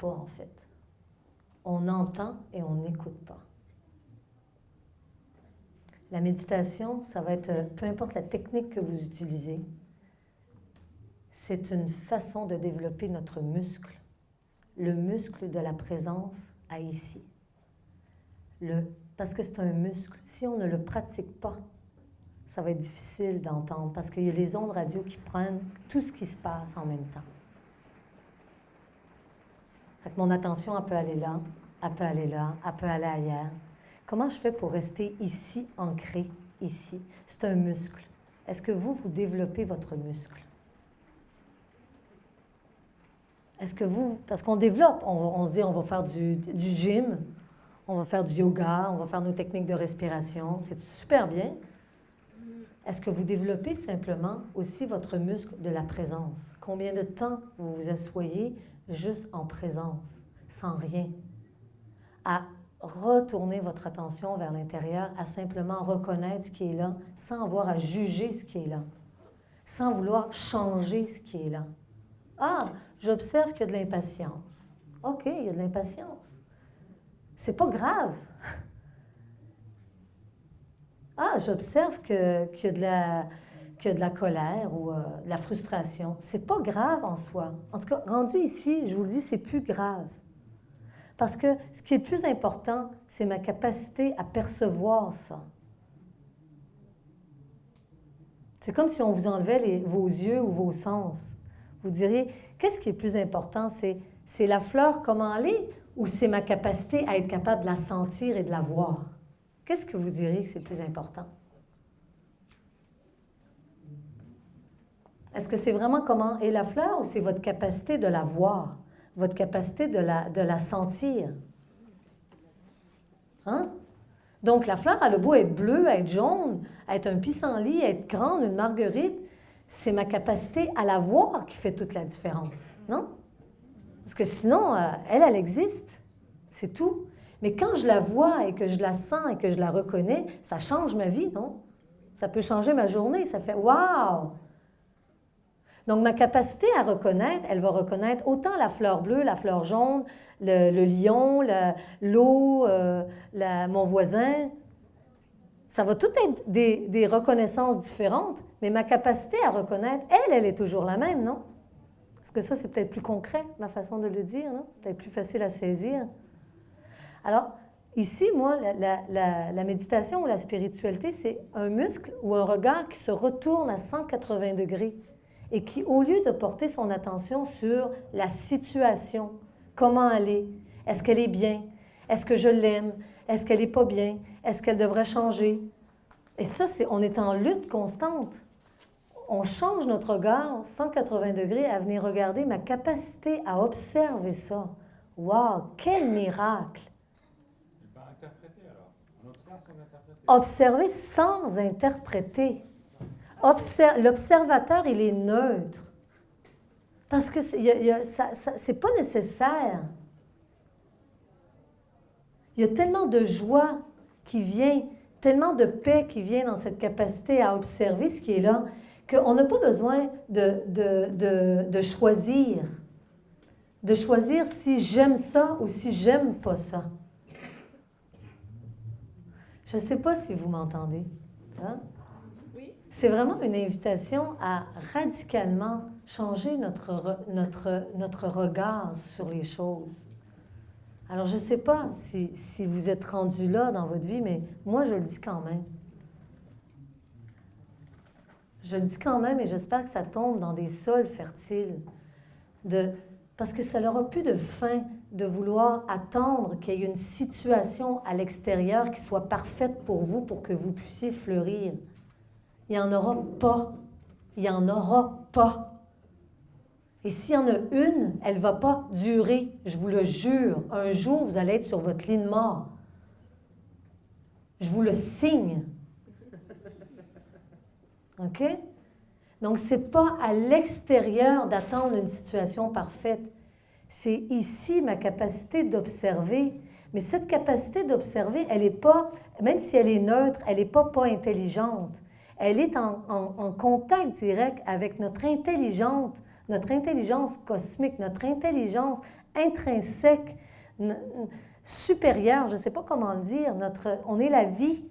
pas, en fait. On entend et on n'écoute pas. La méditation, ça va être, peu importe la technique que vous utilisez, c'est une façon de développer notre muscle, le muscle de la présence à ici. Parce que c'est un muscle. Si on ne le pratique pas, ça va être difficile d'entendre parce qu'il y a les ondes radio qui prennent tout ce qui se passe en même temps. Fait que mon attention, elle peut aller là, elle peut aller là, elle peut aller ailleurs. Comment je fais pour rester ici, ancré, ici? C'est un muscle. Est-ce que vous développez votre muscle? Est-ce que parce qu'on développe, on se dit on va faire du gym, on va faire du yoga, on va faire nos techniques de respiration, c'est super bien. Est-ce que vous développez simplement aussi votre muscle de la présence? Combien de temps vous vous asseyez juste en présence, sans rien, à retourner votre attention vers l'intérieur, à simplement reconnaître ce qui est là, sans avoir à juger ce qui est là, sans vouloir changer ce qui est là. Ah, j'observe qu'il y a de l'impatience. OK, il y a de l'impatience. C'est pas grave. Ah, j'observe qu'il y a de la colère ou de la frustration. C'est pas grave en soi. En tout cas, rendu ici, je vous le dis, c'est plus grave. Parce que ce qui est le plus important, c'est ma capacité à percevoir ça. C'est comme si on vous enlevait vos yeux ou vos sens. Vous diriez, qu'est-ce qui est le plus important? C'est la fleur, comment elle est, ou c'est ma capacité à être capable de la sentir et de la voir? Qu'est-ce que vous diriez que c'est le plus important? Est-ce que c'est vraiment comment est la fleur ou c'est votre capacité de la voir, votre capacité de la sentir? Hein? Donc, la fleur, elle a beau être bleue, être jaune, être un pissenlit, être grande, une marguerite, c'est ma capacité à la voir qui fait toute la différence, non? Parce que sinon, elle existe, c'est tout. Mais quand je la vois et que je la sens et que je la reconnais, ça change ma vie, non? Ça peut changer ma journée, ça fait « wow ». Donc, ma capacité à reconnaître, elle va reconnaître autant la fleur bleue, la fleur jaune, le lion, l'eau, mon voisin. Ça va tout être des reconnaissances différentes, mais ma capacité à reconnaître, elle est toujours la même, non? Parce que ça, c'est peut-être plus concret, ma façon de le dire, non? C'est peut-être plus facile à saisir. Alors, ici, moi, la méditation ou la spiritualité, c'est un muscle ou un regard qui se retourne à 180 degrés et qui, au lieu de porter son attention sur la situation, comment elle est-ce qu'elle est bien, est-ce que je l'aime, est-ce qu'elle n'est pas bien, est-ce qu'elle devrait changer? Et ça, on est en lutte constante. On change notre regard 180 degrés à venir regarder ma capacité à observer ça. Wow, quel miracle! Interpréter alors. On observe sans interpréter. Observer sans interpréter. L'observateur, il est neutre. Parce que c'est pas nécessaire. Il y a tellement de joie qui vient, tellement de paix qui vient dans cette capacité à observer ce qui est là, qu'on n'a pas besoin de choisir. De choisir si j'aime ça ou si j'aime pas ça. Je ne sais pas si vous m'entendez. Hein? Oui. C'est vraiment une invitation à radicalement changer notre regard sur les choses. Alors, je ne sais pas si vous êtes rendu là dans votre vie, mais moi, je le dis quand même. Je le dis quand même et j'espère que ça tombe dans des sols fertiles. Parce que ça n'aura plus de fin de vouloir attendre qu'il y ait une situation à l'extérieur qui soit parfaite pour vous pour que vous puissiez fleurir. Il n'y en aura pas. Il n'y en aura pas. Et s'il y en a une, elle ne va pas durer, je vous le jure. Un jour, vous allez être sur votre lit de mort. Je vous le signe. OK? Donc, ce n'est pas à l'extérieur d'attendre une situation parfaite. C'est ici ma capacité d'observer. Mais cette capacité d'observer, elle n'est pas, même si elle est neutre, elle n'est pas intelligente. Elle est en contact direct avec notre intelligente notre intelligence cosmique, notre intelligence intrinsèque, supérieure, je ne sais pas comment le dire, on est la vie.